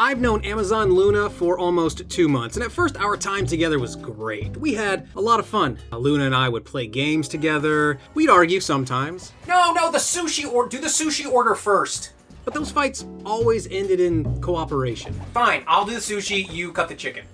I've known Amazon Luna for almost 2 months, and at first our time together was great. We had a lot of fun. Luna and I would play games together. We'd argue sometimes. No, do the sushi order first. But those fights always ended in cooperation. Fine, I'll do the sushi, you cut the chicken.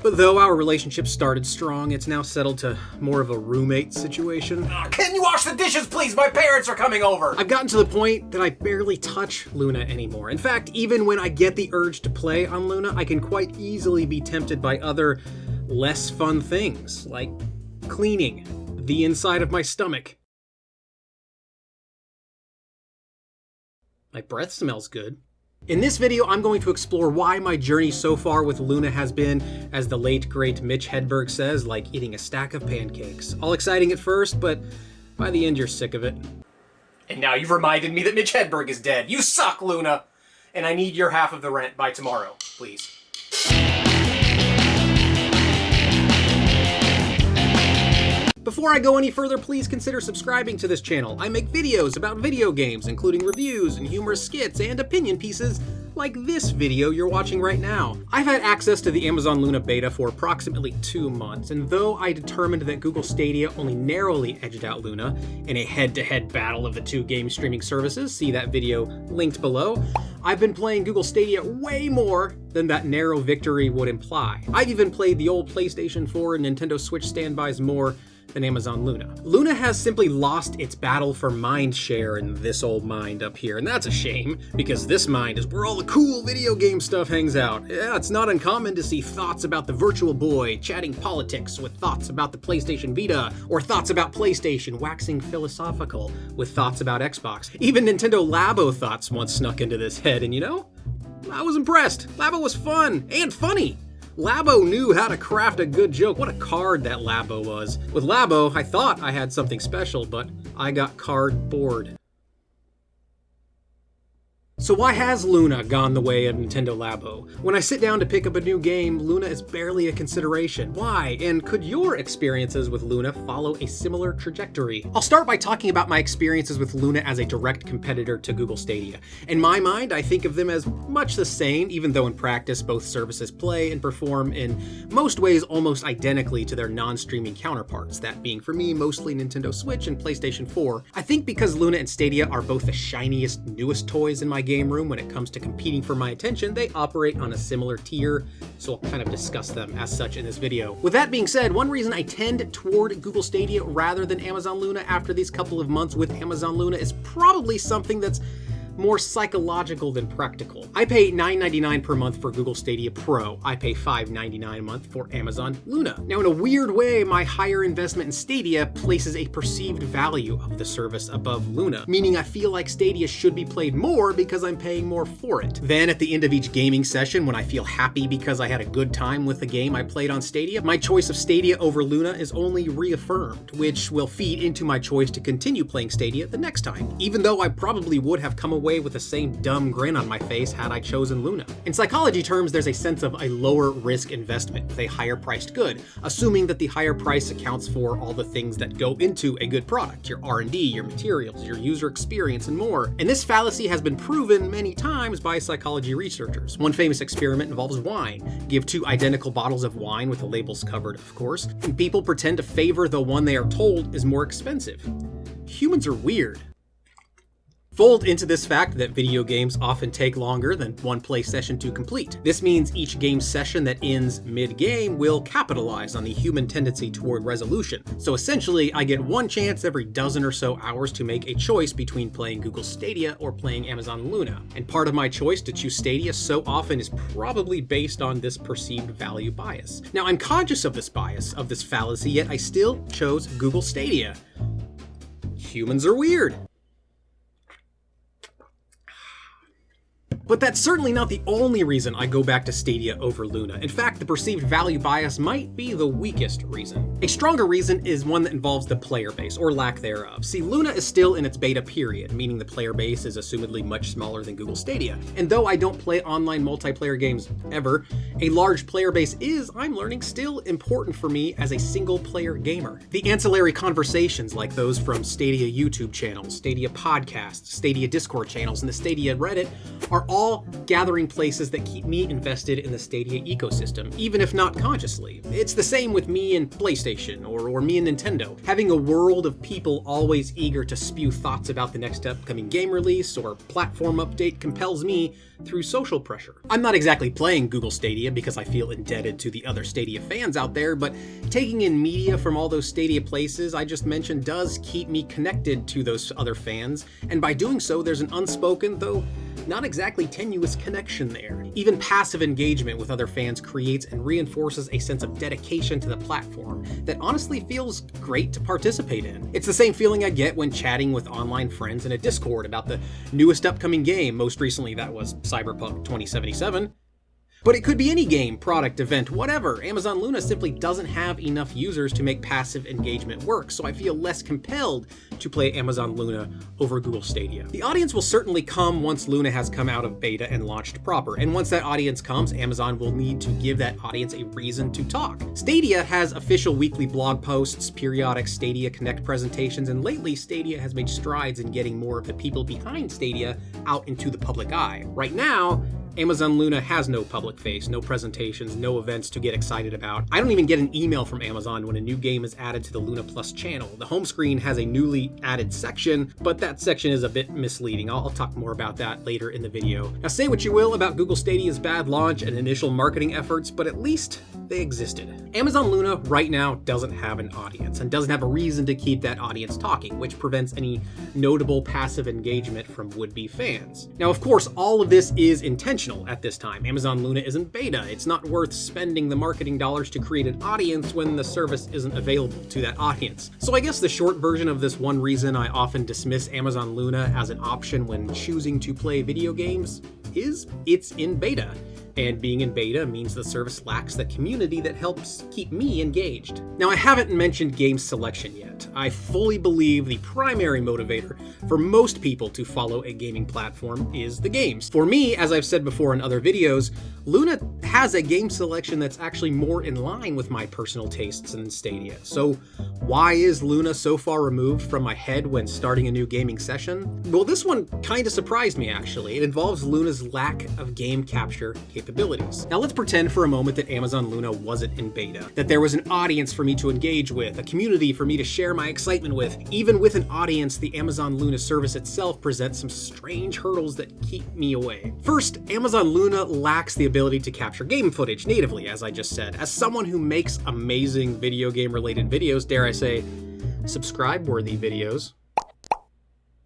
But though our relationship started strong, it's now settled to more of a roommate situation. Can you wash the dishes, please? My parents are coming over. I've gotten to the point that I barely touch Luna anymore. In fact, even when I get the urge to play on Luna, I can quite easily be tempted by other, less fun things, like cleaning the inside of my stomach. My breath smells good. In this video, I'm going to explore why my journey so far with Luna has been, as the late great Mitch Hedberg says, like eating a stack of pancakes. All exciting at first, but by the end you're sick of it. And now you've reminded me that Mitch Hedberg is dead. You suck, Luna! And I need your half of the rent by tomorrow, please. Before I go any further, please consider subscribing to this channel. I make videos about video games, including reviews and humorous skits and opinion pieces like this video you're watching right now. I've had access to the Amazon Luna beta for approximately 2 months, and though I determined that Google Stadia only narrowly edged out Luna in a head-to-head battle of the two game streaming services, see that video linked below, I've been playing Google Stadia way more than that narrow victory would imply. I've even played the old PlayStation 4 and Nintendo Switch standbys more than Amazon Luna. Luna has simply lost its battle for mind share in this old mind up here, and that's a shame, because this mind is where all the cool video game stuff hangs out. Yeah, it's not uncommon to see thoughts about the Virtual Boy chatting politics with thoughts about the PlayStation Vita, or thoughts about PlayStation waxing philosophical with thoughts about Xbox. Even Nintendo Labo thoughts once snuck into this head, and you know, I was impressed. Labo was fun and funny. Labo knew how to craft a good joke. What a card that Labo was. With Labo, I thought I had something special, but I got card bored. So why has Luna gone the way of Nintendo Labo? When I sit down to pick up a new game, Luna is barely a consideration. Why? And could your experiences with Luna follow a similar trajectory? I'll start by talking about my experiences with Luna as a direct competitor to Google Stadia. In my mind, I think of them as much the same, even though in practice both services play and perform in most ways almost identically to their non-streaming counterparts, that being for me mostly Nintendo Switch and PlayStation 4. I think because Luna and Stadia are both the shiniest, newest toys in my game room when it comes to competing for my attention, they operate on a similar tier, so I'll kind of discuss them as such in this video. With that being said, one reason I tend toward Google Stadia rather than Amazon Luna after these couple of months with Amazon Luna is probably something that's more psychological than practical. I pay $9.99 per month for Google Stadia Pro. I pay $5.99 a month for Amazon Luna. Now, in a weird way, my higher investment in Stadia places a perceived value of the service above Luna, meaning I feel like Stadia should be played more because I'm paying more for it. Then at the end of each gaming session, when I feel happy because I had a good time with the game I played on Stadia, my choice of Stadia over Luna is only reaffirmed, which will feed into my choice to continue playing Stadia the next time, even though I probably would have come away with the same dumb grin on my face had I chosen Luna. In psychology terms, there's a sense of a lower risk investment with a higher priced good, assuming that the higher price accounts for all the things that go into a good product, your R&D, your materials, your user experience, and more. And this fallacy has been proven many times by psychology researchers. One famous experiment involves wine. Give two identical bottles of wine with the labels covered, of course, and people pretend to favor the one they are told is more expensive. Humans are weird. Fold into this fact that video games often take longer than one play session to complete. This means each game session that ends mid-game will capitalize on the human tendency toward resolution. So essentially, I get one chance every dozen or so hours to make a choice between playing Google Stadia or playing Amazon Luna. And part of my choice to choose Stadia so often is probably based on this perceived value bias. Now, I'm conscious of this bias, of this fallacy, yet I still chose Google Stadia. Humans are weird. But that's certainly not the only reason I go back to Stadia over Luna. In fact, the perceived value bias might be the weakest reason. A stronger reason is one that involves the player base, or lack thereof. See, Luna is still in its beta period, meaning the player base is assumedly much smaller than Google Stadia. And though I don't play online multiplayer games ever, a large player base is, I'm learning, still important for me as a single-player gamer. The ancillary conversations like those from Stadia YouTube channels, Stadia podcasts, Stadia Discord channels, and the Stadia Reddit are all gathering places that keep me invested in the Stadia ecosystem, even if not consciously. It's the same with me and PlayStation, or me and Nintendo. Having a world of people always eager to spew thoughts about the next upcoming game release or platform update compels me through social pressure. I'm not exactly playing Google Stadia because I feel indebted to the other Stadia fans out there, but taking in media from all those Stadia places I just mentioned does keep me connected to those other fans, and by doing so there's an unspoken, though not exactly tenuous, connection there. Even passive engagement with other fans creates and reinforces a sense of dedication to the platform that honestly feels great to participate in. It's the same feeling I get when chatting with online friends in a Discord about the newest upcoming game. Most recently that was Cyberpunk 2077. But it could be any game, product, event, whatever. Amazon Luna simply doesn't have enough users to make passive engagement work, so I feel less compelled to play Amazon Luna over Google Stadia. The audience will certainly come once Luna has come out of beta and launched proper, and once that audience comes, Amazon will need to give that audience a reason to talk. Stadia has official weekly blog posts, periodic Stadia Connect presentations, and lately Stadia has made strides in getting more of the people behind Stadia out into the public eye. Right now, Amazon Luna has no public face, no presentations, no events to get excited about. I don't even get an email from Amazon when a new game is added to the Luna Plus channel. The home screen has a newly added section, but that section is a bit misleading. I'll talk more about that later in the video. Now, say what you will about Google Stadia's bad launch and initial marketing efforts, but at least they existed. Amazon Luna right now doesn't have an audience and doesn't have a reason to keep that audience talking, which prevents any notable passive engagement from would-be fans. Now, of course, all of this is intentional at this time. Amazon Luna isn't beta. It's not worth spending the marketing dollars to create an audience when the service isn't available to that audience. So I guess the short version of this one reason I often dismiss Amazon Luna as an option when choosing to play video games is it's in beta. And being in beta means the service lacks the community that helps keep me engaged. Now, I haven't mentioned game selection yet. I fully believe the primary motivator for most people to follow a gaming platform is the games. For me, as I've said before in other videos, Luna has a game selection that's actually more in line with my personal tastes than Stadia. So why is Luna so far removed from my head when starting a new gaming session? Well, this one kind of surprised me, actually. It involves Luna's lack of game capture capabilities. Now let's pretend for a moment that Amazon Luna wasn't in beta, that there was an audience for me to engage with, a community for me to share my excitement with. Even with an audience, the Amazon Luna service itself presents some strange hurdles that keep me away. First, Amazon Luna lacks the ability to capture game footage natively, as I just said. As someone who makes amazing video game related videos, dare I say, subscribe-worthy videos,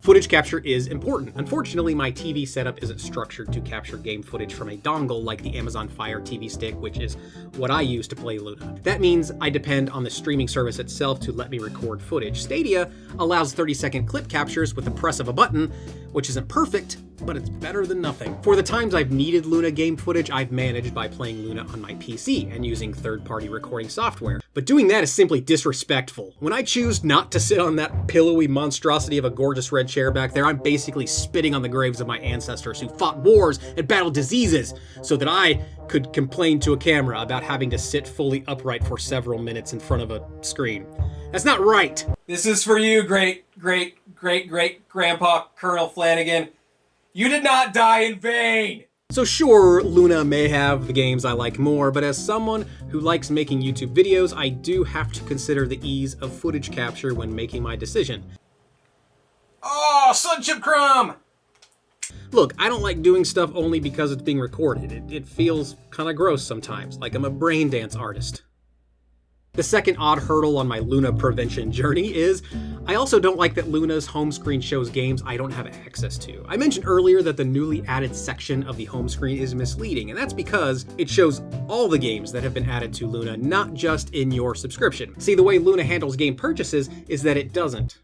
footage capture is important. Unfortunately, my TV setup isn't structured to capture game footage from a dongle like the Amazon Fire TV Stick, which is what I use to play Luna. That means I depend on the streaming service itself to let me record footage. Stadia allows 30-second clip captures with the press of a button, which isn't perfect, but it's better than nothing. For the times I've needed Luna game footage, I've managed by playing Luna on my PC and using third-party recording software. But doing that is simply disrespectful. When I choose not to sit on that pillowy monstrosity of a gorgeous red chair back there, I'm basically spitting on the graves of my ancestors who fought wars and battled diseases so that I could complain to a camera about having to sit fully upright for several minutes in front of a screen. That's not right. This is for you, great-great-great-great-grandpa Colonel Flanagan. You did not die in vain! So sure, Luna may have the games I like more, but as someone who likes making YouTube videos, I do have to consider the ease of footage capture when making my decision. Oh, Sunchip Crumb! Look, I don't like doing stuff only because it's being recorded. It feels kinda gross sometimes, like I'm a brain dance artist. The second odd hurdle on my Luna prevention journey is I also don't like that Luna's home screen shows games I don't have access to. I mentioned earlier that the newly added section of the home screen is misleading, and that's because it shows all the games that have been added to Luna, not just in your subscription. See, the way Luna handles game purchases is that it doesn't.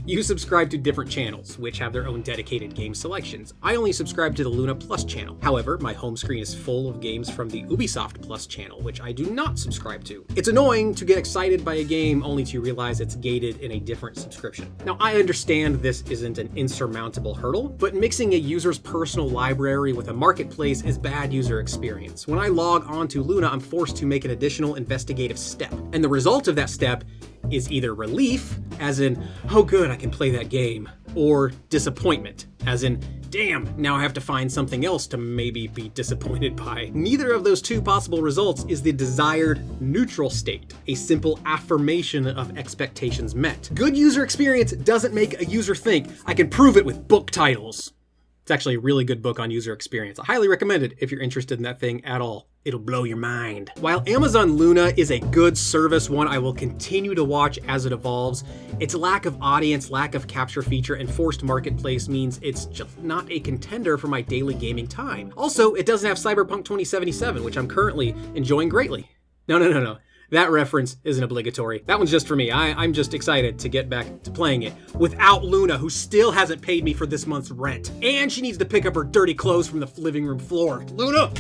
You subscribe to different channels, which have their own dedicated game selections. I only subscribe to the Luna Plus channel. However, my home screen is full of games from the Ubisoft Plus channel, which I do not subscribe to. It's annoying to get excited by a game only to realize it's gated in a different subscription. Now, I understand this isn't an insurmountable hurdle, but mixing a user's personal library with a marketplace is bad user experience. When I log onto Luna, I'm forced to make an additional investigative step, and the result of that step is either relief, as in, oh good, I can play that game, or disappointment, as in, Damn, now I have to find something else to maybe be disappointed by. Neither of those two possible results is the desired neutral state, a simple affirmation of expectations met. Good user experience doesn't make a user think. I can prove it with book titles. It's actually a really good book on user experience. I highly recommend it if you're interested in that thing at all. It'll blow your mind. While Amazon Luna is a good service, one I will continue to watch as it evolves, its lack of audience, lack of capture feature, and forced marketplace means it's just not a contender for my daily gaming time. Also, it doesn't have Cyberpunk 2077, which I'm currently enjoying greatly. No. That reference isn't obligatory. That one's just for me. I'm just excited to get back to playing it without Luna, who still hasn't paid me for this month's rent. And she needs to pick up her dirty clothes from the living room floor. Luna!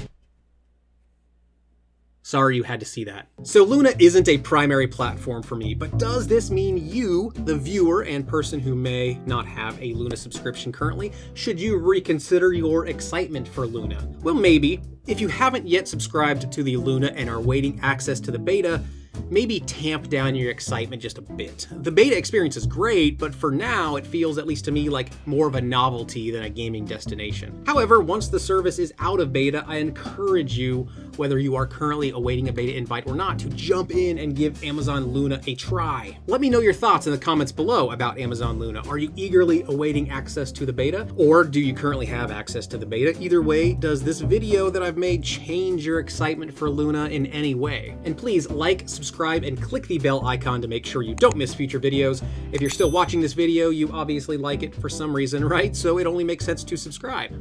Sorry you had to see that. So Luna isn't a primary platform for me, but does this mean you, the viewer and person who may not have a Luna subscription currently, should you reconsider your excitement for Luna? Well, maybe. If you haven't yet subscribed to the Luna and are waiting access to the beta, maybe tamp down your excitement just a bit. The beta experience is great, but for now, it feels, at least to me, like more of a novelty than a gaming destination. However, once the service is out of beta, I encourage you, whether you are currently awaiting a beta invite or not, to jump in and give Amazon Luna a try. Let me know your thoughts in the comments below about Amazon Luna. Are you eagerly awaiting access to the beta, or do you currently have access to the beta? Either way, does this video that I've made change your excitement for Luna in any way? And please like, subscribe, and click the bell icon to make sure you don't miss future videos. If you're still watching this video, you obviously like it for some reason, right? So it only makes sense to subscribe.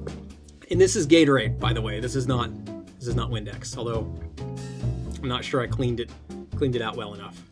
And this is Gatorade, by the way. This is not Windex, although I'm not sure I cleaned it out well enough.